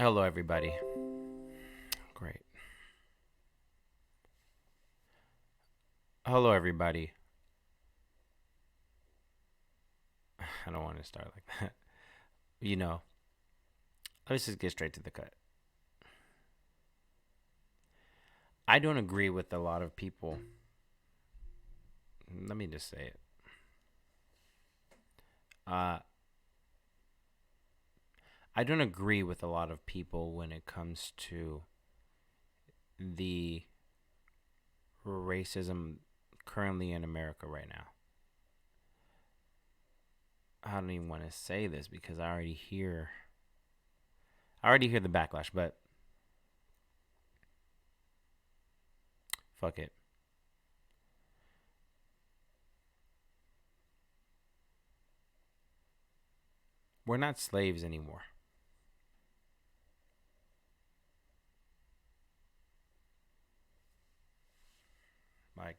Hello, everybody. Great. Hello, everybody. I don't want to start like that. You know, let's just get straight to the cut. I don't agree with a lot of people. Let me just say it. Uh, I don't agree with a lot of people when it comes to the racism currently in America right now. I don't even want to say this because I already hear the backlash, but fuck it. We're not slaves anymore. Like,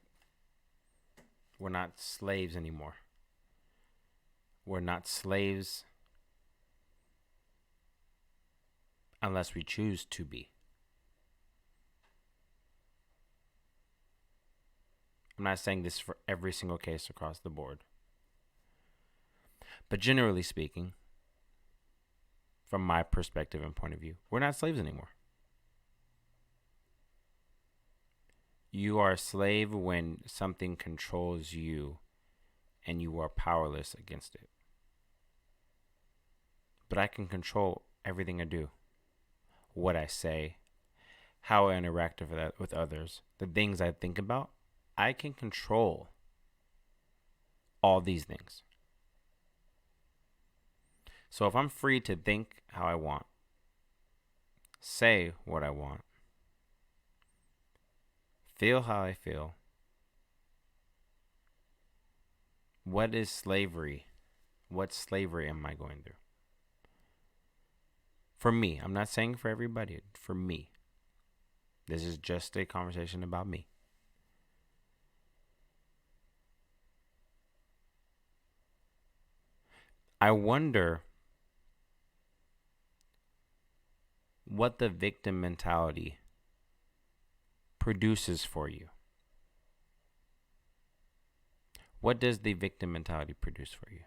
we're not slaves anymore. We're not slaves unless we choose to be. I'm not saying this for every single case across the board. But generally speaking, from my perspective and point of view, we're not slaves anymore. You are a slave when something controls you and you are powerless against it. But I can control everything I do, what I say, how I interact with others, the things I think about. I can control all these things. So if I'm free to think how I want, say what I want, feel how I feel, what is slavery? What slavery am I going through? For me, I'm not saying for everybody, for me. This is just a conversation about me. I wonder what the victim mentality produces for you. What does the victim mentality produce for you?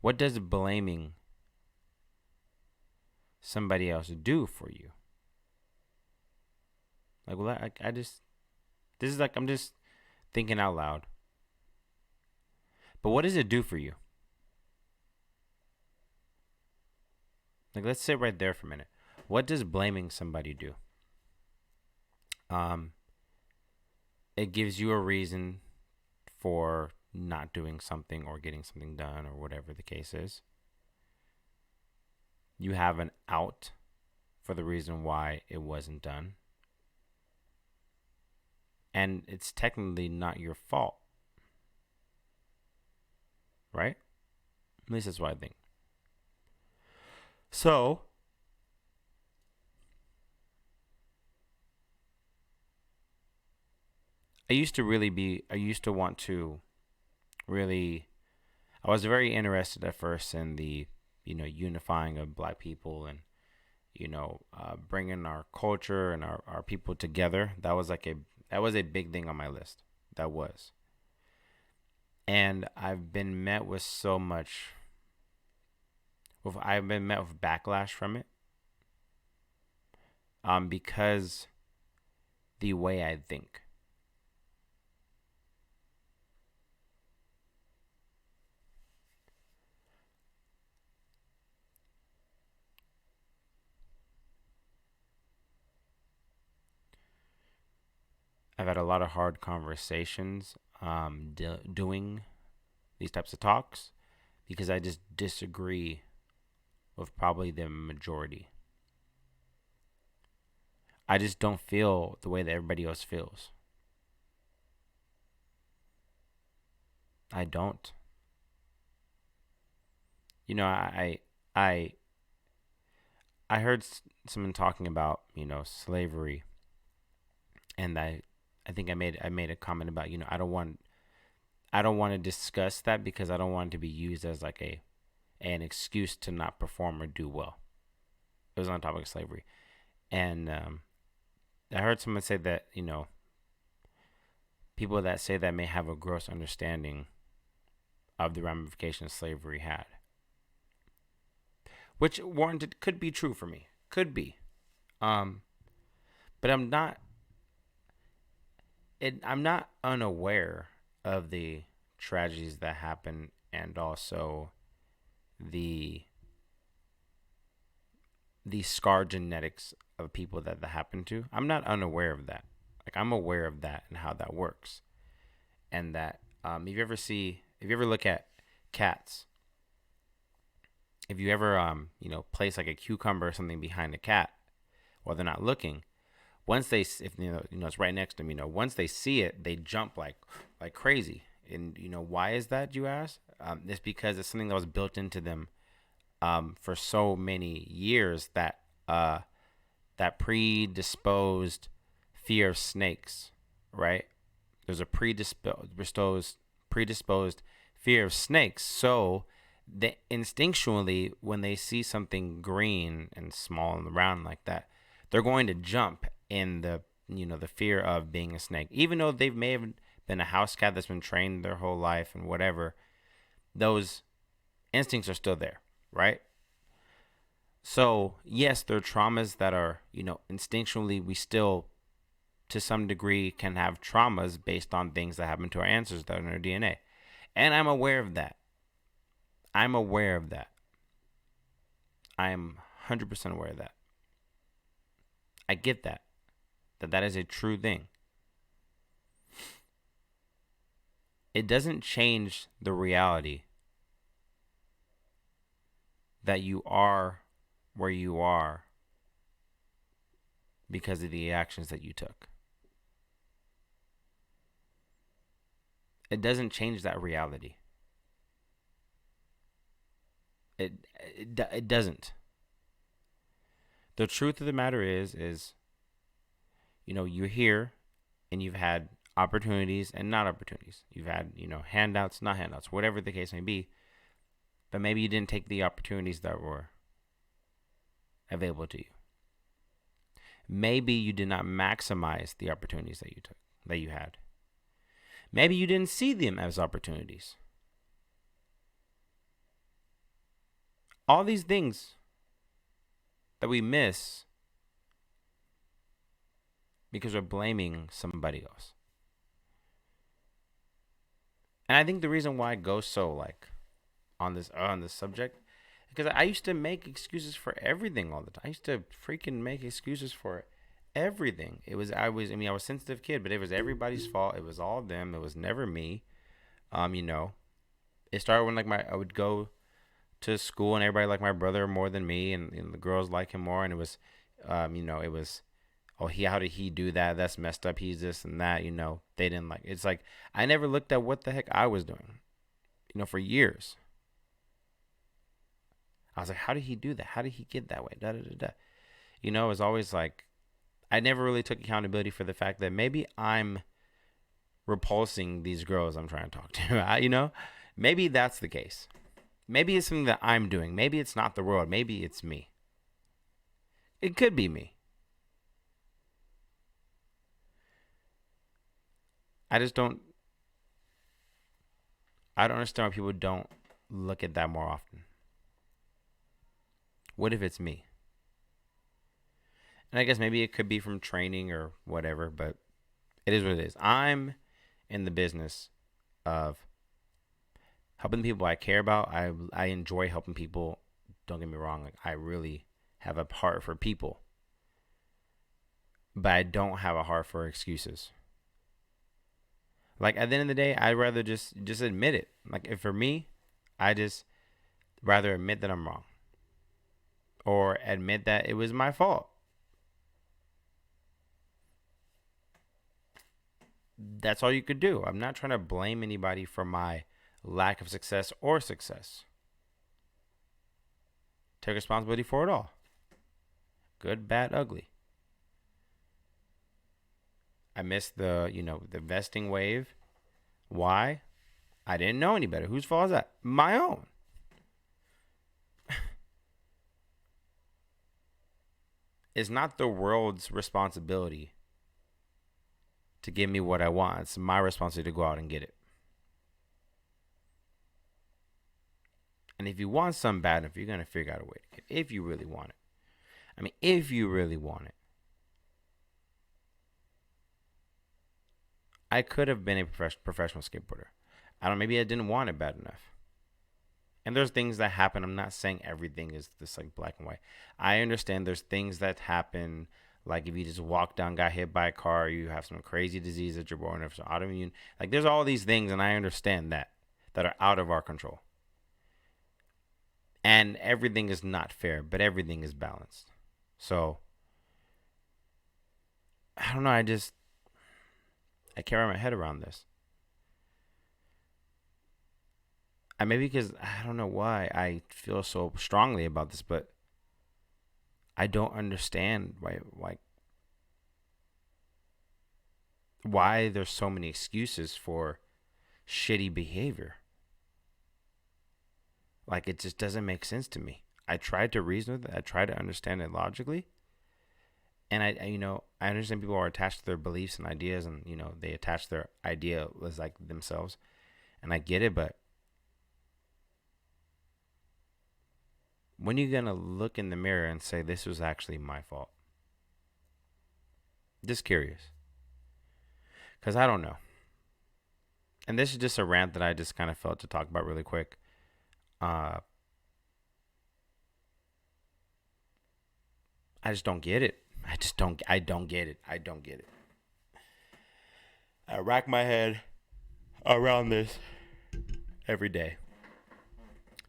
What does blaming somebody else do for you? Like, well, this is like, I'm just thinking out loud. But what does it do for you? Like, let's sit right there for a minute. What does blaming somebody do? It gives you a reason for not doing something or getting something done or whatever the case is. You have an out for the reason why it wasn't done. And it's technically not your fault. Right? At least that's what I think. So, I used to want to really, I was very interested at first in the, unifying of black people and, bringing our culture and our people together. That was a big thing on my list. That was. And I've been met with I've been met with backlash from it. Because the way I think. I've had a lot of hard conversations doing these types of talks because I just disagree with probably the majority. I just don't feel the way that everybody else feels. I don't. I heard someone talking about, slavery, and I think I made a comment about, I don't want to discuss that because I don't want it to be used as like an excuse to not perform or do well. It was on the topic of slavery. And I heard someone say that, people that say that may have a gross understanding of the ramifications slavery had. Which warranted could be true for me. Could be. But I'm not unaware of the tragedies that happen, and also the scar genetics of people that happened to. I'm not unaware of that. Like, I'm aware of that and how that works. And that if you ever look at cats, if you ever place like a cucumber or something behind a cat while they're not looking, once they, if it's right next to them, once they see it, they jump like crazy. And why is that, you ask? It's because it's something that was built into them for so many years, that that predisposed fear of snakes, right? There's a predisposed fear of snakes. So they instinctually, when they see something green and small and round like that, they're going to jump in the fear of being a snake, even though they may have been a house cat that's been trained their whole life and whatever. Those instincts are still there, right? So yes, there are traumas that are, instinctually, we still to some degree can have traumas based on things that happen to our ancestors that are in our DNA. And I'm aware of that. I am 100% aware of that. I get that is a true thing. It doesn't change the reality that you are where you are because of the actions that you took. It doesn't change that reality. It doesn't. The truth of the matter is you're here and you've had opportunities and not opportunities. You've had, handouts, not handouts, whatever the case may be. But maybe you didn't take the opportunities that were available to you. Maybe you did not maximize the opportunities that you had. Maybe you didn't see them as opportunities. All these things that we miss because we're blaming somebody else. And I think the reason why I go so on this subject, because I used to make excuses for everything all the time. I used to freaking make excuses for everything. I was a sensitive kid, but it was everybody's fault. It was all them. It was never me. It started when I would go to school and everybody liked my brother more than me, and the girls like him more, and it was it was, how did he do that? That's messed up. He's this and that. They didn't like. It's like I never looked at what the heck I was doing. For years. I was like, how did he do that? How did he get that way? Da da da da. It was always like I never really took accountability for the fact that maybe I'm repulsing these girls I'm trying to talk to. Maybe that's the case. Maybe it's something that I'm doing. Maybe it's not the world. Maybe it's me. It could be me. I don't understand why people don't look at that more often. What if it's me? And I guess maybe it could be from training or whatever, but it is what it is. I'm in the business of helping the people I care about. I enjoy helping people. Don't get me wrong. I really have a heart for people. But I don't have a heart for excuses. At the end of the day, I'd rather just admit it. If for me, I just rather admit that I'm wrong. Or admit that it was my fault. That's all you could do. I'm not trying to blame anybody for my lack of success or success. Take responsibility for it all. Good, bad, ugly. I missed the vesting wave. Why? I didn't know any better. Whose fault is that? My own. it's not the world's responsibility to give me what I want. It's my responsibility to go out and get it. And if you want something bad enough, you're going to figure out a way to get it. If you really want it. I mean, if you really want it. I could have been a professional skateboarder. Maybe I didn't want it bad enough. And there's things that happen. I'm not saying everything is this like black and white. I understand there's things that happen. Like if you just walk down, got hit by a car, you have some crazy disease that you're born with, some autoimmune. Like there's all these things, and I understand that are out of our control. And everything is not fair, but everything is balanced. So I don't know. I can't wrap my head around this. Maybe because I don't know why I feel so strongly about this, but I don't understand why there's so many excuses for shitty behavior. Like it just doesn't make sense to me. I tried to reason with it. I tried to understand it logically. And I understand people are attached to their beliefs and ideas, and they attach their idea as like themselves, and I get it, but when are you gonna look in the mirror and say this was actually my fault? Just curious, because I don't know. And this is just a rant that I just kind of felt to talk about really quick. I just don't get it. I don't get it. I don't get it. I rack my head around this every day.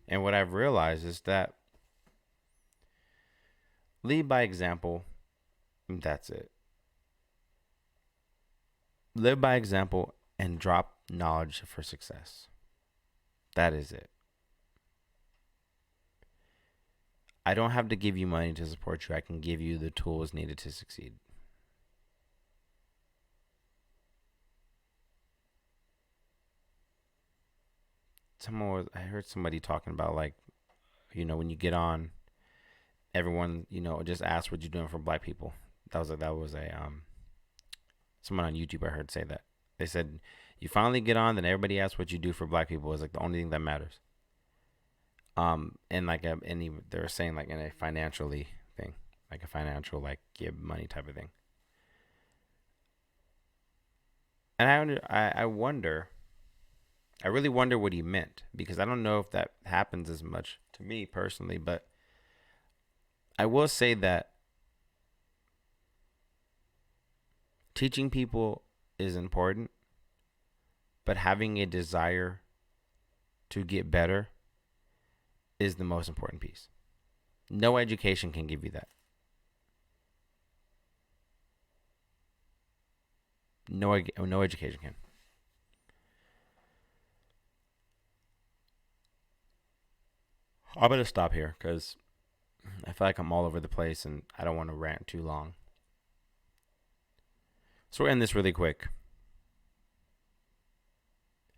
And what I've realized is that lead by example. That's it. Live by example and drop knowledge for success. That is it. I don't have to give you money to support you. I can give you the tools needed to succeed. I heard somebody talking about like, when you get on, everyone, just ask what you're doing for black people. That was someone on YouTube I heard say that. They said, you finally get on, then everybody asks what you do for black people is like the only thing that matters. And like they were saying like in a financially thing, like a financial like give money type of thing. And I wonder, I really wonder what he meant, because I don't know if that happens as much to me personally, but I will say that teaching people is important, but having a desire to get better is the most important piece. No education can give you that. No education can. I'm going to stop here because I feel like I'm all over the place and I don't want to rant too long. So we'll end this really quick.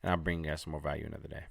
And I'll bring you guys some more value another day.